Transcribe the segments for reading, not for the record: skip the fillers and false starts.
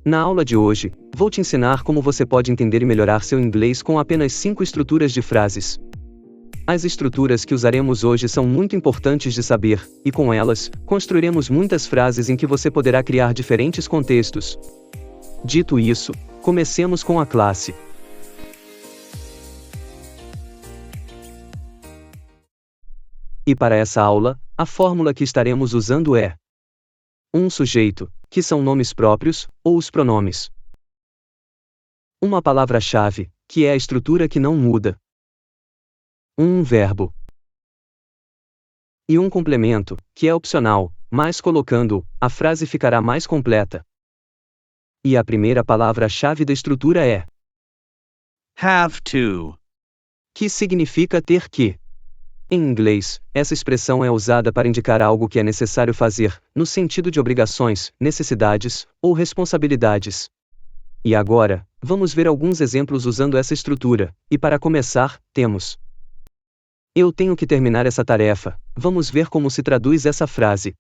Na aula de hoje, vou te ensinar como você pode entender e melhorar seu inglês com apenas 5 estruturas de frases. As estruturas que usaremos hoje são muito importantes de saber, e com elas, construiremos muitas frases em que você poderá criar diferentes contextos. Dito isso, comecemos com a classe. E para essa aula, a fórmula que estaremos usando é um sujeito, que são nomes próprios, ou os pronomes. Uma palavra-chave, que é a estrutura que não muda. Um verbo. E um complemento, que é opcional, mas colocando-o, a frase ficará mais completa. E a primeira palavra-chave da estrutura é have to, que significa ter que. Em inglês, essa expressão é usada para indicar algo que é necessário fazer, no sentido de obrigações, necessidades ou responsabilidades. E agora, vamos ver alguns exemplos usando essa estrutura, e para começar, temos: eu tenho que terminar essa tarefa. Vamos ver como se traduz essa frase.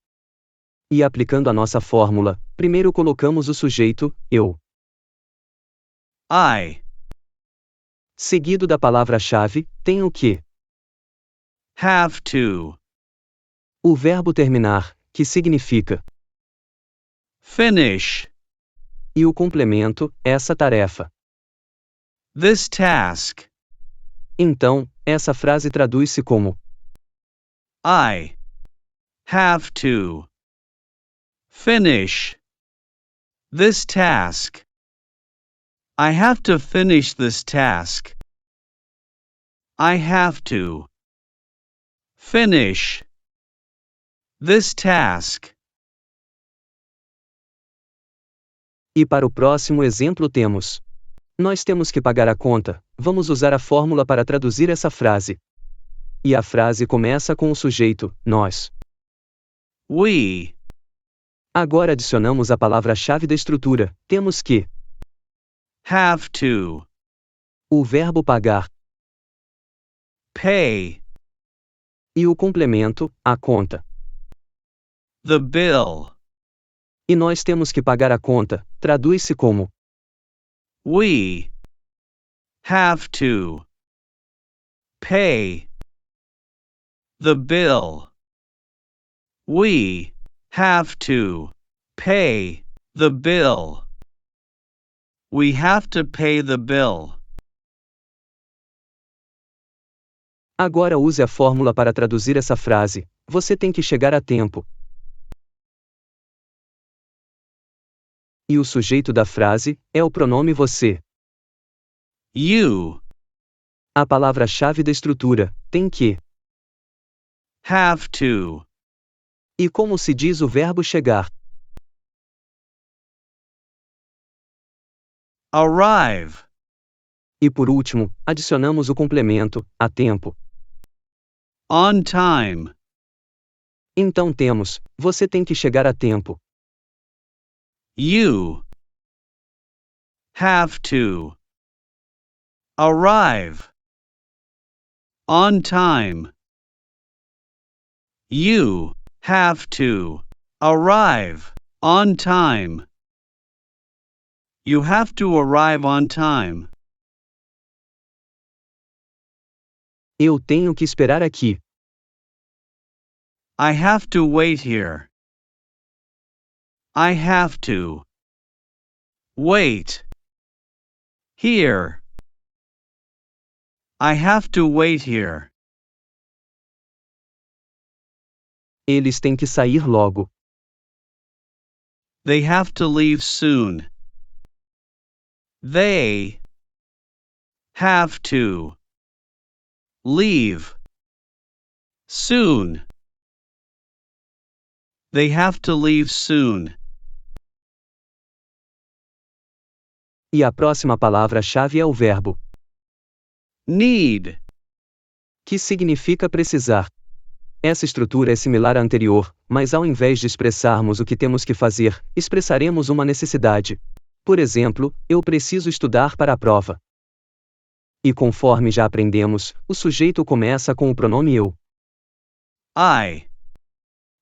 E aplicando a nossa fórmula, primeiro colocamos o sujeito, eu. I, Seguido da palavra-chave, tenho que. have to, O verbo terminar, que significa. finish, E o complemento, essa tarefa. this task. Então, essa frase traduz-se como: I have to finish this task. I have to finish this task. I have to finish this task. E para o próximo exemplo temos: nós temos que pagar a conta. Vamos usar a fórmula para traduzir essa frase. E a frase começa com o sujeito, nós. We Agora adicionamos a palavra-chave da estrutura, temos que. have to O verbo pagar. pay E o complemento, a conta. the bill. E nós temos que pagar a conta, traduz-se como: We have to pay the bill. We have to pay the bill. We have to pay the bill. Agora use a fórmula para traduzir essa frase. Você tem que chegar a tempo. E o sujeito da frase é o pronome você. You A palavra-chave da estrutura tem que. have to E como se diz o verbo chegar? arrive. E por último, adicionamos o complemento, a tempo. On time. Então temos: você tem que chegar a tempo. You have to arrive on time. You have to arrive on time. You have to arrive on time. Eu tenho que esperar aqui. I have to wait here. I have to wait here. I have to wait here. Eles têm que sair logo. They have to leave soon. They have to leave soon. They have to leave soon. E a próxima palavra-chave é o verbo, Need. que significa precisar. Essa estrutura é similar à anterior, mas ao invés de expressarmos o que temos que fazer, expressaremos uma necessidade. Por exemplo, eu preciso estudar para a prova. E conforme já aprendemos, o sujeito começa com o pronome eu. I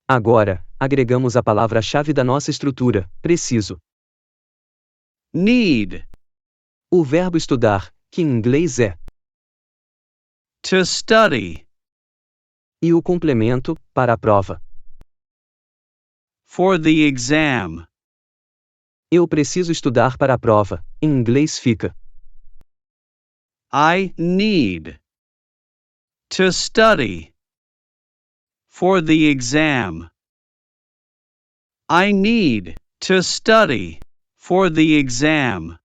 Agora, agregamos a palavra-chave da nossa estrutura, preciso. need. O verbo estudar, que em inglês é To study. e o complemento, para a prova. For the exam. Eu preciso estudar para a prova, em inglês fica I need to study for the exam. I need to study for the exam.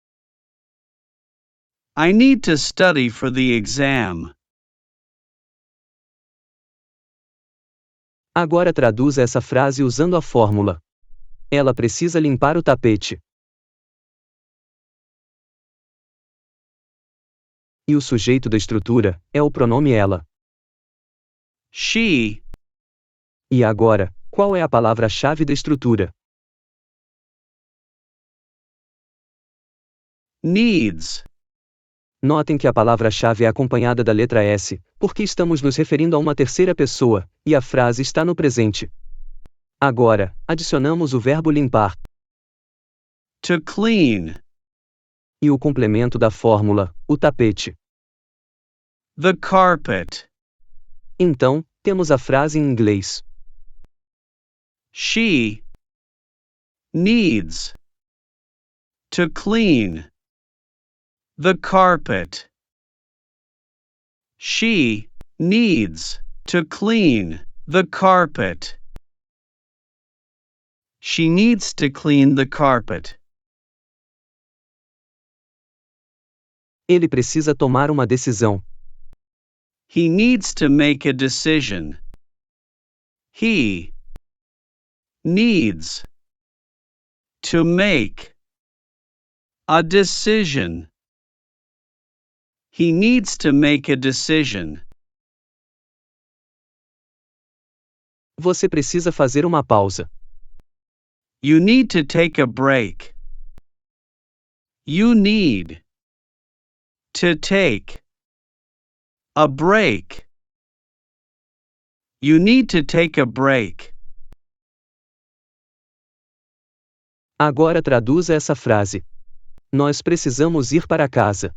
I need to study for the exam. Agora traduza essa frase usando a fórmula. Ela precisa limpar o tapete. E o sujeito da estrutura é o pronome ela. She. E agora, qual é a palavra-chave da estrutura? Needs. Notem que a palavra-chave é acompanhada da letra S, porque estamos nos referindo a uma terceira pessoa, e a frase está no presente. Agora, adicionamos o verbo limpar. To clean. E o complemento da fórmula, o tapete. The carpet. Então, temos a frase em inglês. She needs to clean the carpet. She needs to clean the carpet. She needs to clean the carpet. Ele precisa tomar uma decisão. He needs to make a decision. He needs to make a decision. He needs to make a decision. Você precisa fazer uma pausa. You need to take a break. You need to take a break. You need to take a break. Agora traduza essa frase. Nós precisamos ir para casa.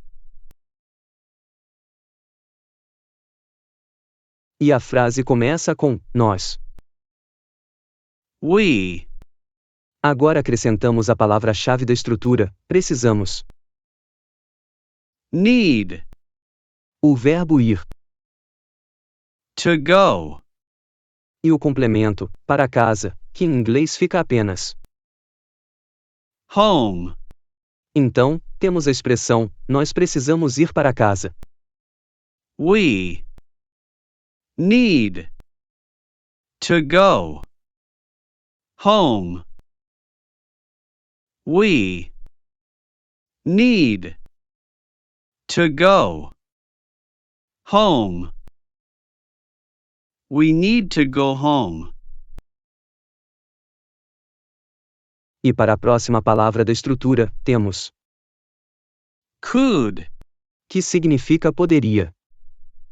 E a frase começa com nós. We. Agora acrescentamos a palavra-chave da estrutura, precisamos. Need. O verbo ir. To go. E o complemento, para casa, que em inglês fica apenas Home. Então, temos a expressão, nós precisamos ir para casa. We need to go home. We need to go home. We need to go home. E para a próxima palavra da estrutura, temos Could. que significa poderia.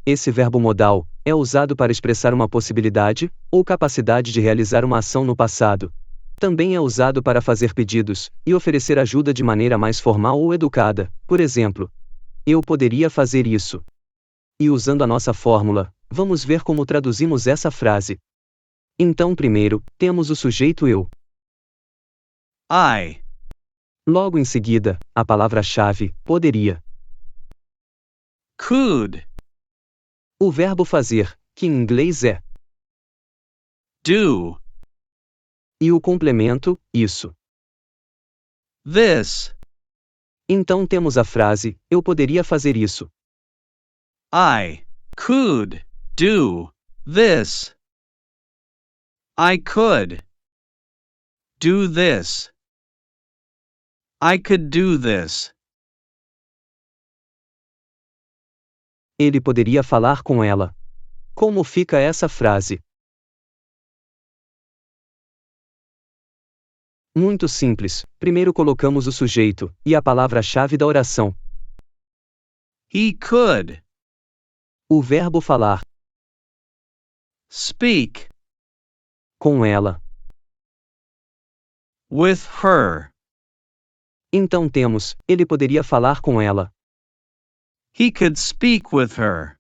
Esse verbo modal é usado para expressar uma possibilidade ou capacidade de realizar uma ação no passado. Também é usado para fazer pedidos e oferecer ajuda de maneira mais formal ou educada. Por exemplo, eu poderia fazer isso. E usando a nossa fórmula, vamos ver como traduzimos essa frase. Então, primeiro, temos o sujeito eu. I. Logo em seguida, a palavra-chave, poderia. Could. O verbo fazer, que em inglês é Do. e o complemento, isso. This. Então temos a frase, eu poderia fazer isso. I could do this. I could do this. I could do this. Ele poderia falar com ela. Como fica essa frase? Muito simples. Primeiro colocamos o sujeito e a palavra-chave da oração. He could O verbo falar. speak Com ela. with her. Então temos, ele poderia falar com ela. He could speak with her.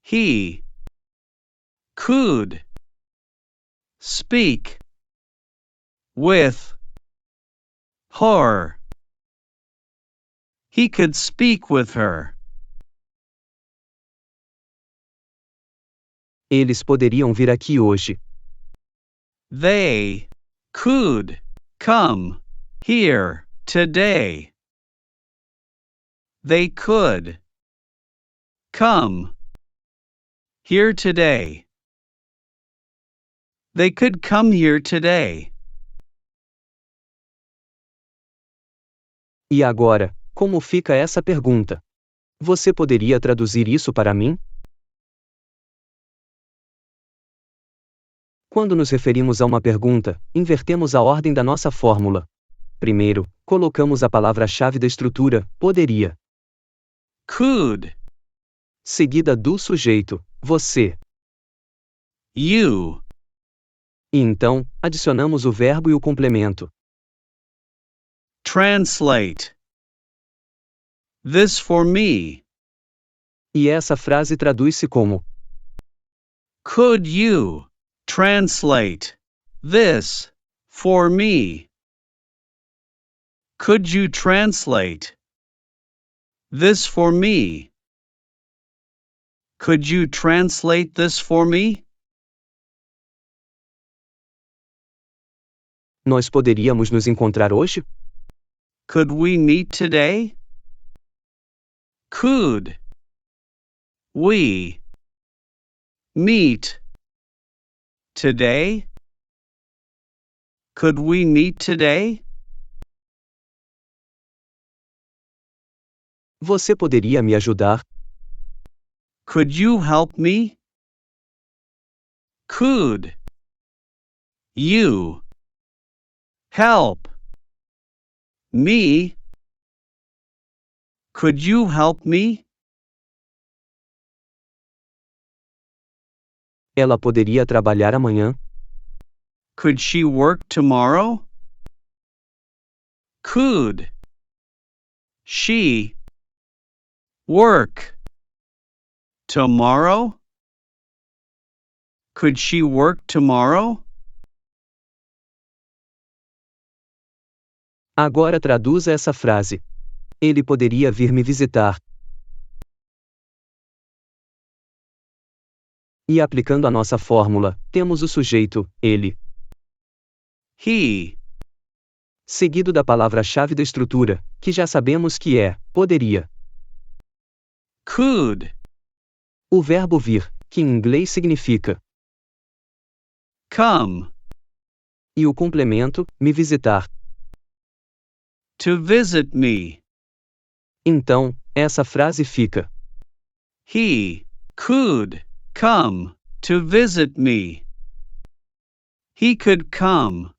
He could speak with her. He could speak with her. Eles poderiam vir aqui hoje. They could come here today. They could come here today. They could come here today. E agora, como fica essa pergunta? Você poderia traduzir isso para mim? Quando nos referimos a uma pergunta, invertemos a ordem da nossa fórmula. Primeiro, colocamos a palavra-chave da estrutura, poderia. Could. Seguida do sujeito, você. You. E então, adicionamos o verbo e o complemento. Translate. This for me. E essa frase traduz-se como: Could you translate this for me? Could you translate this for me? Could you translate this for me? Nós poderíamos nos encontrar hoje? Could we meet today? Could we meet today? Could we meet today? Você poderia me ajudar? Could you help me? Could you help me? Could you help me? Ela poderia trabalhar amanhã? Could she work tomorrow? Could she work tomorrow? Could she work tomorrow? Agora traduza essa frase. Ele poderia vir me visitar. E aplicando a nossa fórmula, temos o sujeito, ele. He. Seguido da palavra-chave da estrutura, que já sabemos que é, poderia. Could. O verbo vir, que em inglês significa Come. e o complemento, me visitar. To visit me. Então, essa frase fica: He could come to visit me. He could come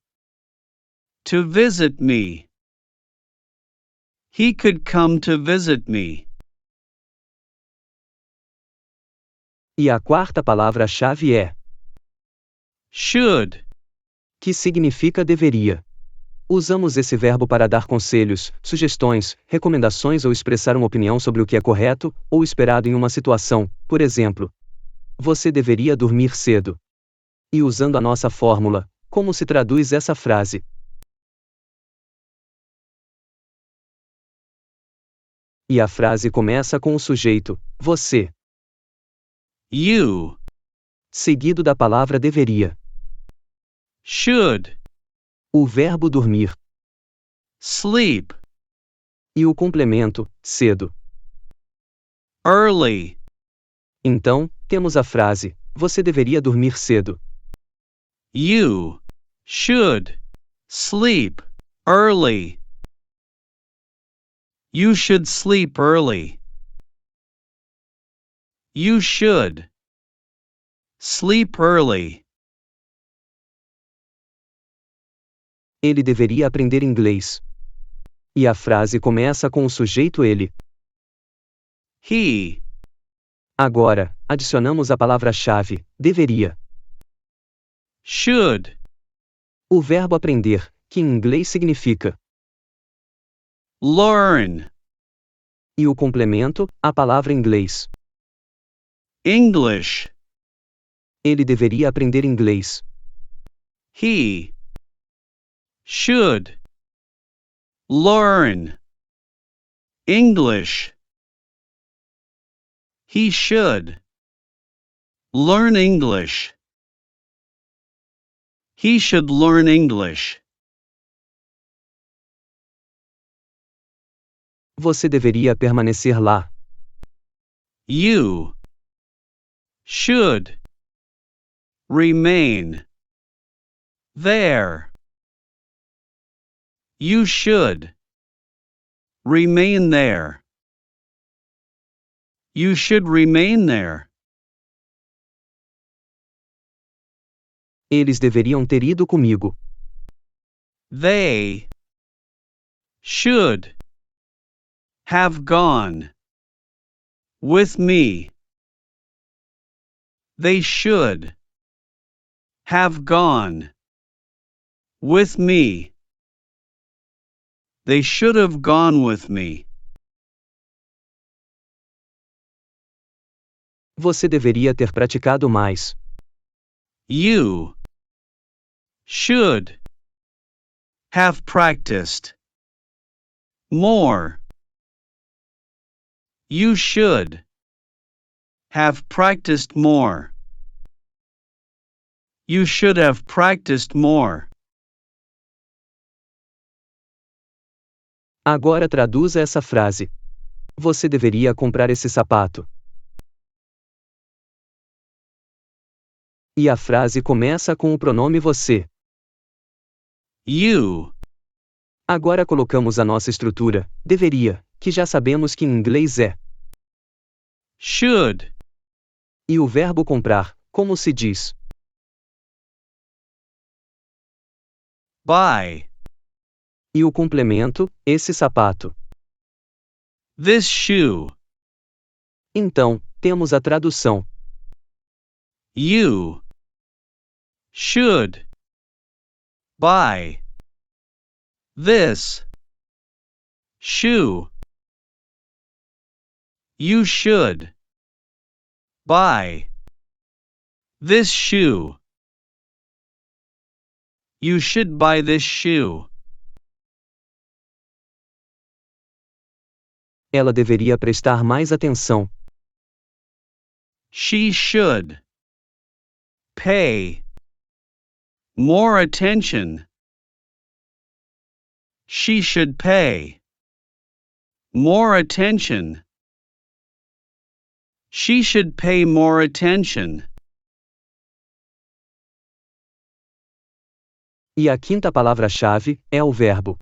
to visit me. He could come to visit me. E a quarta palavra-chave é Should. que significa deveria. Usamos esse verbo para dar conselhos, sugestões, recomendações ou expressar uma opinião sobre o que é correto ou esperado em uma situação, por exemplo. Você deveria dormir cedo. E usando a nossa fórmula, como se traduz essa frase? E a frase começa com o sujeito, você, You. seguido da palavra deveria. Should. O verbo dormir. Sleep. E o complemento, cedo. Early. Então, temos a frase, você deveria dormir cedo. You should sleep early. You should sleep early. You should sleep early. Ele deveria aprender inglês. E a frase começa com o sujeito ele. He. Agora, adicionamos a palavra-chave, deveria. Should. O verbo aprender, que em inglês significa learn, E o complemento, a palavra inglês. English. Ele deveria aprender inglês. He should learn English. He should learn English. He should learn English. Você deveria permanecer lá. You should remain there. You should remain there. You should remain there. Eles deveriam ter ido comigo. They should have gone with me. They should have gone with me. They should have gone with me. Você deveria ter praticado mais. You should have practiced more. You should have practiced more. You should have practiced more. Agora traduza essa frase. Você deveria comprar esse sapato. E a frase começa com o pronome você. You Agora colocamos a nossa estrutura, deveria, que já sabemos que em inglês é. should E o verbo comprar, como se diz? buy. E o complemento, esse sapato. This shoe. Então, temos a tradução. You should buy this shoe. You should buy this shoe. You should buy this shoe. Ela deveria prestar mais atenção. She should pay more attention. She should pay more attention. She should pay more attention. E a quinta palavra-chave é o verbo,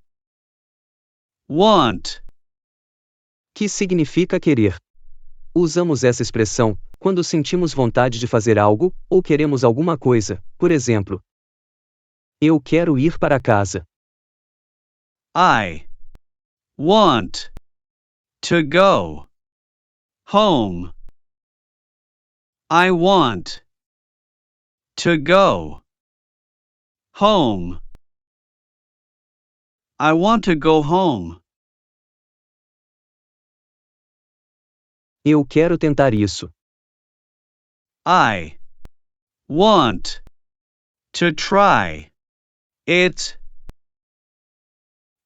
Want. que significa querer. Usamos essa expressão quando sentimos vontade de fazer algo ou queremos alguma coisa, por exemplo. Eu quero ir para casa. I want to go home. I want to go home. I want to go home. Eu quero tentar isso. I want to try it.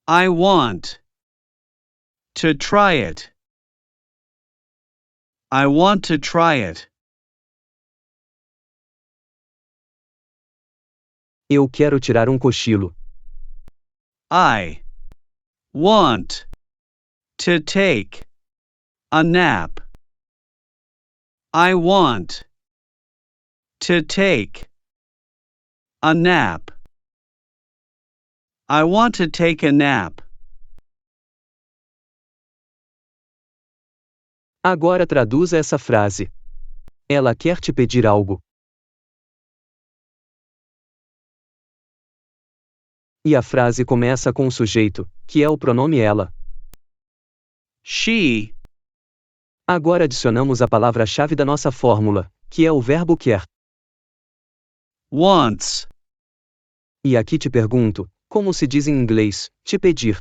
I want to try it. I want to try it. Eu quero tirar um cochilo. I want to take a nap. I want to take a nap. I want to take a nap. Agora traduza essa frase. Ela quer te pedir algo. E a frase começa com o sujeito, que é o pronome ela. She Agora adicionamos a palavra-chave da nossa fórmula, que é o verbo quer. wants. E aqui te pergunto, como se diz em inglês, te pedir?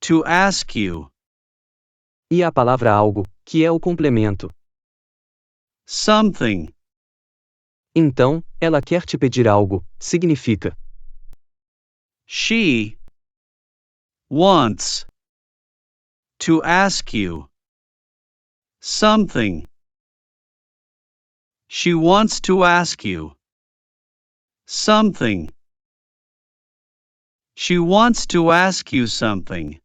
To ask you. E a palavra algo, que é o complemento. Something. Então, ela quer te pedir algo, significa. She wants to ask you something. She wants to ask you something. She wants to ask you something.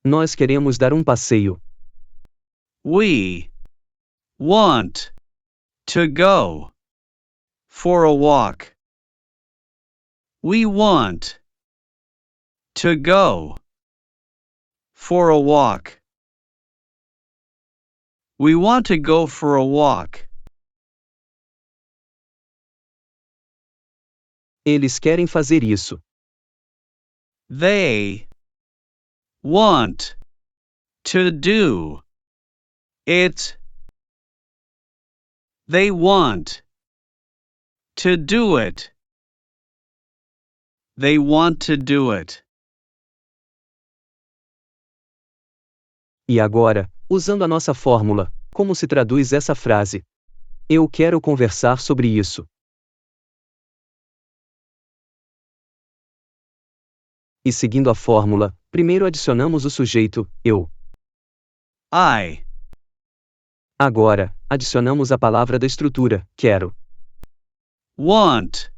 Nós queremos dar um passeio. We want to go for a walk. We want to go for a walk. We want to go for a walk. Eles querem fazer isso. They want to do it. They want to do it. They want to do it. E agora, usando a nossa fórmula, como se traduz essa frase? Eu quero conversar sobre isso. E seguindo a fórmula, primeiro adicionamos o sujeito, eu. I. Agora, adicionamos a palavra da estrutura, quero. Want.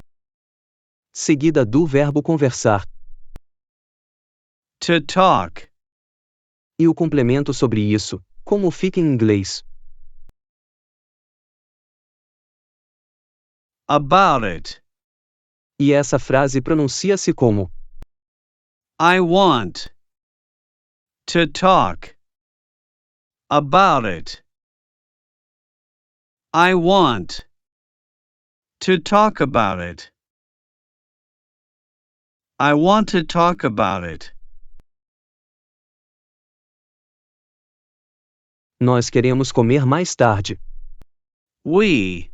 Seguida do verbo conversar. To talk. E o complemento sobre isso, como fica em inglês. About it. E essa frase pronuncia-se como I want to talk about it. I want to talk about it. I want to talk about it. Nós queremos comer mais tarde. We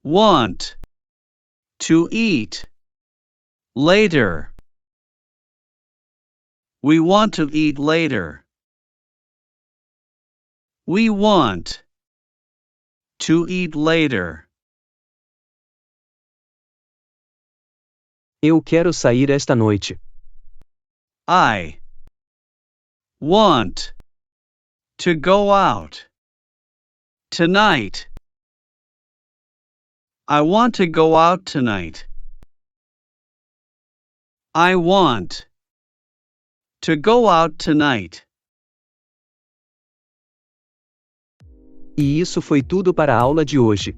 want to eat later. We want to eat later. We want to eat later. Eu quero sair esta noite. I want to go out tonight. I want to go out tonight. I want to go out tonight. E isso foi tudo para a aula de hoje.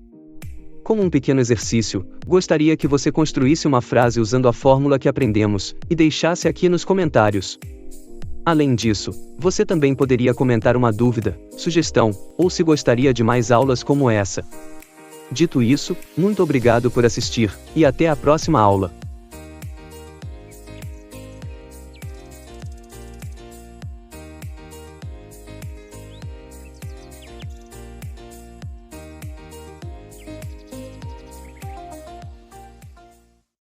Como um pequeno exercício, gostaria que você construísse uma frase usando a fórmula que aprendemos e deixasse aqui nos comentários. Além disso, você também poderia comentar uma dúvida, sugestão, ou se gostaria de mais aulas como essa. Dito isso, muito obrigado por assistir, e até a próxima aula.